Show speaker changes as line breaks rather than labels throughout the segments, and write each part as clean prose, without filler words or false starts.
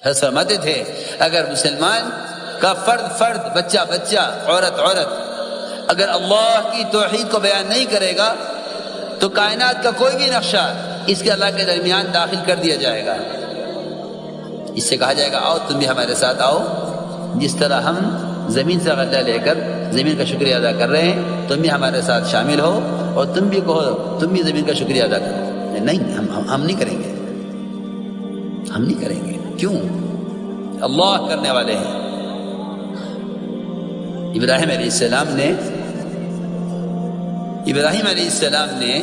فرماتے تھے اگر مسلمان کا فرد بچہ عورت اگر اللہ کی توحید کو بیان نہیں کرے گا تو کائنات کا کوئی بھی نقشہ اس کے اللہ کے درمیان داخل کر دیا جائے گا. اس سے کہا جائے گا آؤ تم بھی ہمارے ساتھ آؤ، جس طرح ہم زمین سے غلہ لے کر زمین کا شکریہ ادا کر رہے ہیں تم بھی ہمارے ساتھ شامل ہو اور تم بھی کہو تم بھی زمین کا شکریہ ادا کرو. نہیں، ہم نہیں کریں گے، ہم نہیں کریں گے. کیوں؟ اللہ کرنے والے ہیں. ابراہیم علیہ السلام نے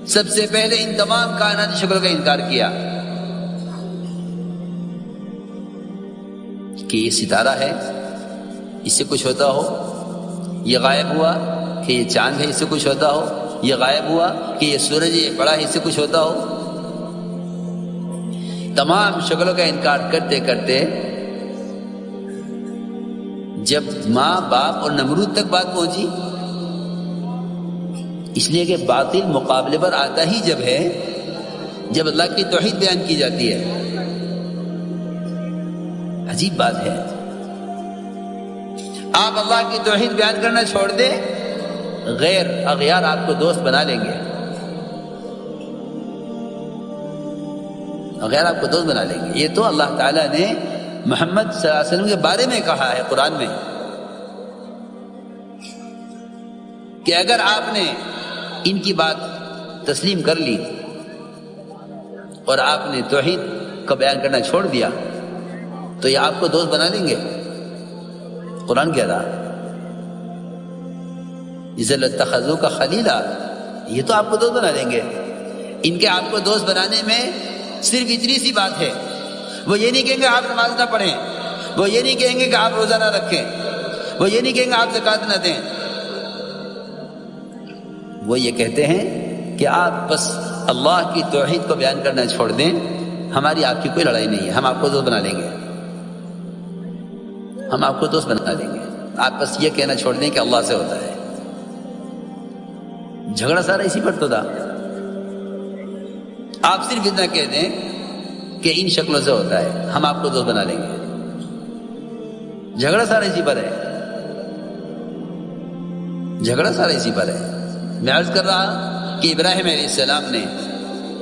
سب سے پہلے ان تمام کائناتی شکلوں کا انکار کیا کہ یہ ستارہ ہے، اس سے کچھ ہوتا ہو، یہ غائب ہوا کہ یہ چاند ہے، اس سے کچھ ہوتا ہو، یہ غائب ہوا کہ یہ سورج ہے، یہ بڑا ہے، اس سے کچھ ہوتا ہو. تمام شکلوں کا انکار کرتے کرتے جب ماں باپ اور نمرود تک بات پہنچی، اس لیے کہ باطل مقابلے پر آتا ہی جب ہے جب اللہ کی توحید بیان کی جاتی ہے. عجیب بات ہے، آپ اللہ کی توحید بیان کرنا چھوڑ دیں، غیر اغیار آپ کو دوست بنا لیں گے، غیر آپ کو دوست بنا لیں گے. یہ تو اللہ تعالیٰ نے محمد صلی اللہ علیہ وسلم کے بارے میں کہا ہے قرآن میں کہ اگر آپ نے ان کی بات تسلیم کر لی اور آپ نے توحید کا بیان کرنا چھوڑ دیا تو یہ آپ کو دوست بنا لیں گے. قرآن کہہ رہا جسے لَاتَّخَذُوكَ خَلِيلًا، یہ تو آپ کو دوست بنا لیں گے. ان کے آپ کو دوست بنانے میں صرف اتنی سی بات ہے، وہ یہ نہیں کہیں گے آپ نماز نہ پڑھیں، وہ یہ نہیں کہیں گے کہ آپ روزہ نہ رکھیں، وہ یہ نہیں کہیں گے آپ زکوٰۃ نہ دیں. وہ یہ کہتے ہیں کہ آپ بس اللہ کی توحید کو بیان کرنا چھوڑ دیں، ہماری آپ کی کوئی لڑائی نہیں ہے، ہم آپ کو دوست بنا لیں گے، ہم آپ کو دوست بنا لیں گے. آپ بس یہ کہنا چھوڑ دیں کہ اللہ سے ہوتا ہے. جھگڑا سارا اسی پر تو تھا. آپ صرف اتنا کہہ دیں کہ ان شکلوں سے ہوتا ہے، ہم آپ کو دوست بنا لیں گے. جھگڑا سارا اسی پر ہے، جھگڑا سارا اسی پر ہے. میں عرض کر رہا کہ ابراہیم علیہ السلام نے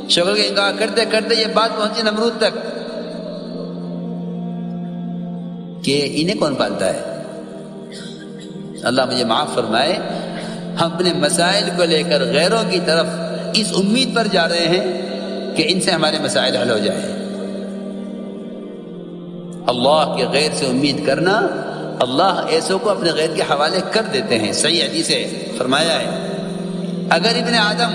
شکل کا انکار کرتے کرتے یہ بات پہنچی نمرود تک کہ انہیں کون پالتا ہے. اللہ مجھے معاف فرمائے، ہم اپنے مسائل کو لے کر غیروں کی طرف اس امید پر جا رہے ہیں کہ ان سے ہمارے مسائل حل ہو جائیں. اللہ کے غیر سے امید کرنا، اللہ ایسوں کو اپنے غیر کے حوالے کر دیتے ہیں. صحیح حدیث سے فرمایا ہے اگر ابن آدم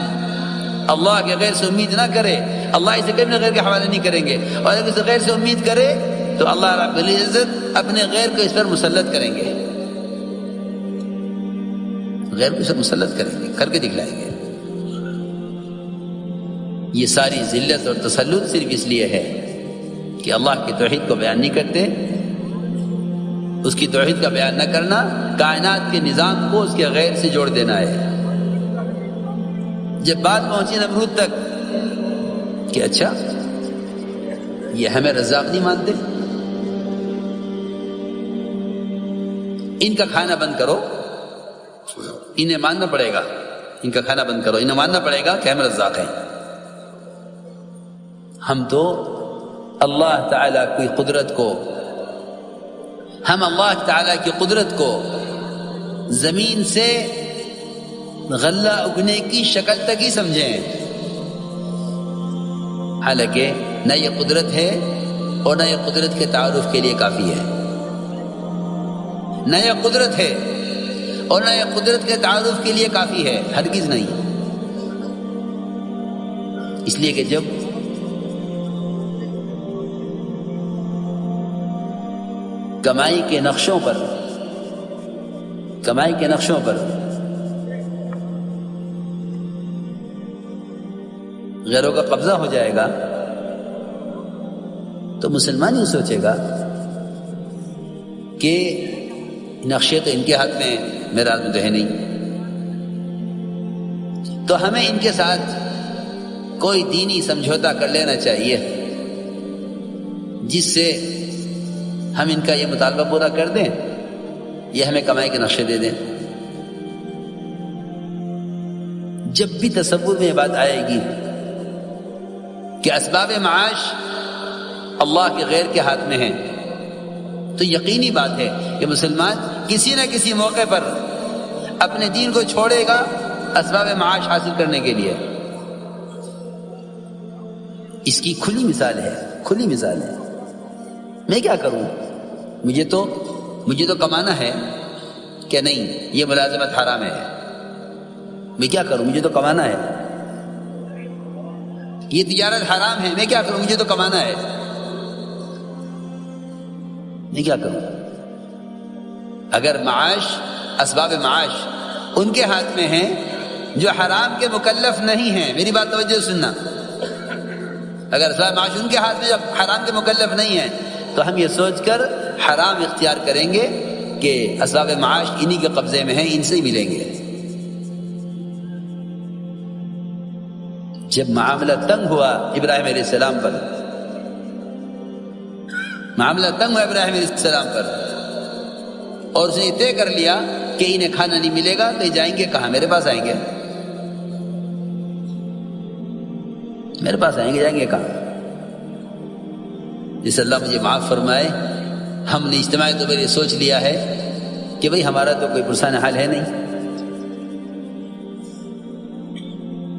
اللہ کے غیر سے امید نہ کرے اللہ اسے کبھی اپنے غیر کے حوالے نہیں کریں گے، اور اگر اسے غیر سے امید کرے تو اللہ رب العزت اپنے غیر کو اس پر مسلط کریں گے، غیر کو اسے مسلط کریں گے، کر کے دکھلائیں گے. یہ ساری ذلت اور تسلط صرف اس لیے ہے کہ اللہ کی توحید کو بیان نہیں کرتے. اس کی توحید کا بیان نہ کرنا کائنات کے نظام کو اس کے غیر سے جوڑ دینا ہے. جب بات پہنچی نمرود تک کہ اچھا یہ ہمیں رزاق نہیں مانتے، ان کا کھانا بند کرو، انہیں ماننا پڑے گا، ان کا کھانا بند کرو، انہیں ماننا پڑے گا کہ ہم رزاق ہیں. ہم تو اللہ تعالیٰ کی قدرت کو، ہم اللہ تعالیٰ کی قدرت کو زمین سے غلہ اگنے کی شکل تک ہی سمجھیں، حالانکہ نہ یہ قدرت ہے اور نہ یہ قدرت کے تعارف کے لیے کافی ہے. نہ یہ قدرت ہے اور نہ یہ قدرت کے تعارف کے لیے کافی ہے، ہرگز نہیں. اس لیے کہ جب کمائی کے نقشوں پر غیروں کا قبضہ ہو جائے گا تو مسلمان ہی سوچے گا کہ نقشے تو ان کے ہاتھ میں، میرے ہاتھ میں تو ہے نہیں، تو ہمیں ان کے ساتھ کوئی دینی سمجھوتا کر لینا چاہیے جس سے ہم ان کا یہ مطالبہ پورا کر دیں، یہ ہمیں کمائی کے نقشے دے دیں۔ جب بھی تصور میں یہ بات آئے گی کہ اسباب معاش اللہ کے غیر کے ہاتھ میں ہیں، تو یقینی بات ہے کہ مسلمان کسی نہ کسی موقع پر اپنے دین کو چھوڑے گا اسباب معاش حاصل کرنے کے لیے۔ اس کی کھلی مثال ہے۔ میں کیا کروں؟ مجھے تو کمانا ہے کہ نہیں، یہ ملازمت حرام ہے۔ میں کیا کروں؟ مجھے تو کمانا ہے۔ یہ تجارت حرام ہے، میں کیا کروں؟ مجھے تو کمانا ہے۔ میں کیا کروں؟ اگر اسباب معاش ان کے ہاتھ میں ہیں جو حرام کے مکلف نہیں ہیں، میری بات توجہ سننا، اگر اسباب معاش ان کے ہاتھ میں جو حرام کے مکلف نہیں ہیں تو ہم یہ سوچ کر حرام اختیار کریں گے کہ اسباب معاش انہی کے قبضے میں ہیں، ان سے ہی ملیں گے۔ جب معاملہ تنگ ہوا ابراہیم علیہ السلام پر، اور اس نے طے کر لیا کہ انہیں کھانا نہیں ملے گا تو یہ جائیں گے کہاں؟ میرے پاس آئیں گے، جائیں گے کہاں؟ جس اللہ مجھے معاف فرمائے، ہم نے اجتماعی طور پر یہ سوچ لیا ہے کہ بھئی ہمارا تو کوئی پرسان حال ہے نہیں۔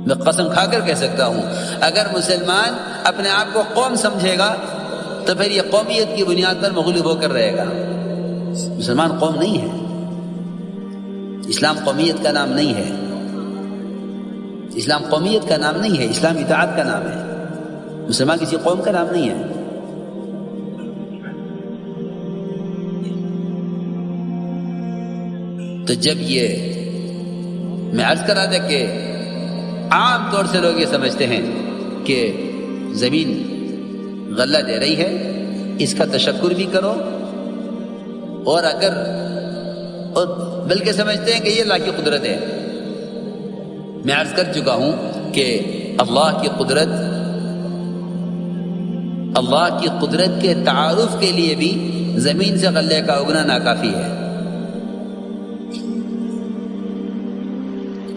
میں قسم کھا کر کہہ سکتا ہوں، اگر مسلمان اپنے آپ کو قوم سمجھے گا تو پھر یہ قومیت کی بنیاد پر مغلوب ہو کر رہے گا۔ مسلمان قوم نہیں ہے، اسلام قومیت کا نام نہیں ہے، اسلام قومیت کا نام نہیں ہے، اسلام اطاعت کا نام ہے۔ مسلمان کسی قوم کا نام نہیں ہے۔ تو جب یہ میں عرض کرا تھا کہ عام طور سے لوگ یہ سمجھتے ہیں کہ زمین غلہ دے رہی ہے، اس کا تشکر بھی کرو، اور بلکہ سمجھتے ہیں کہ یہ اللہ کی قدرت ہے۔ میں عرض کر چکا ہوں کہ اللہ کی قدرت کے تعارف کے لیے بھی زمین سے غلے کا اگنا ناکافی ہے،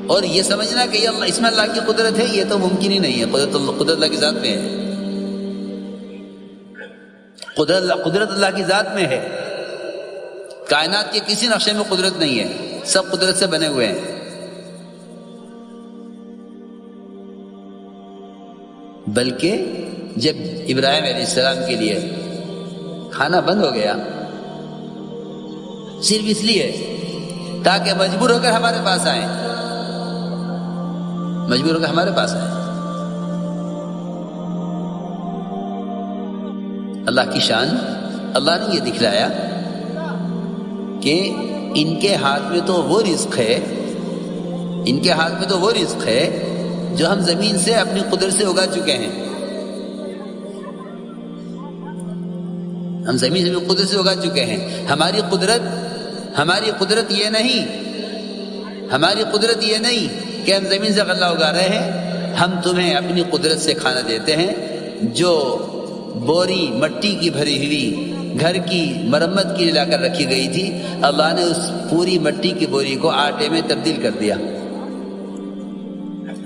اور یہ سمجھنا کہ اس میں اللہ کی قدرت ہے، یہ تو ممکن ہی نہیں ہے۔ قدرت اللہ کی ذات میں ہے، قدرت اللہ کی ذات میں ہے۔ کائنات کے کسی نقشے میں قدرت نہیں ہے، سب قدرت سے بنے ہوئے ہیں۔ بلکہ جب ابراہیم علیہ السلام کے لیے کھانا بند ہو گیا، صرف اس لیے تاکہ مجبور ہو کر ہمارے پاس آئیں، اللہ کی شان، اللہ نے یہ دکھلایا کہ ان کے ہاتھ میں تو وہ رزق ہے جو ہم زمین سے اپنی قدرت سے اگا چکے ہیں۔ ہماری قدرت یہ نہیں کہ ہم زمین سے غلہ اگا رہے ہیں، ہم تمہیں اپنی قدرت سے کھانا دیتے ہیں۔ جو بوری مٹی کی بھری ہوئی گھر کی مرمت کے لیے لا کر رکھی گئی تھی، اللہ نے اس پوری مٹی کی بوری کو آٹے میں تبدیل کر دیا۔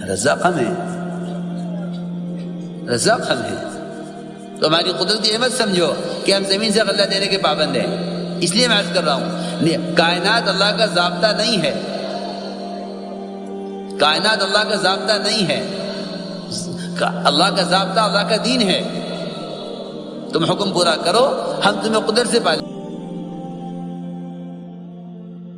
رزاق ہم ہے۔ تو ہماری قدرت یہ مت سمجھو کہ ہم زمین سے غلہ دینے کے پابند ہیں۔ اس لیے میں عرض کر رہا ہوں، کائنات اللہ کا ضابطہ نہیں ہے، اللہ کا ضابطہ اللہ کا دین ہے۔ تم حکم پورا کرو، ہم تمہیں قدرت سے پالیں۔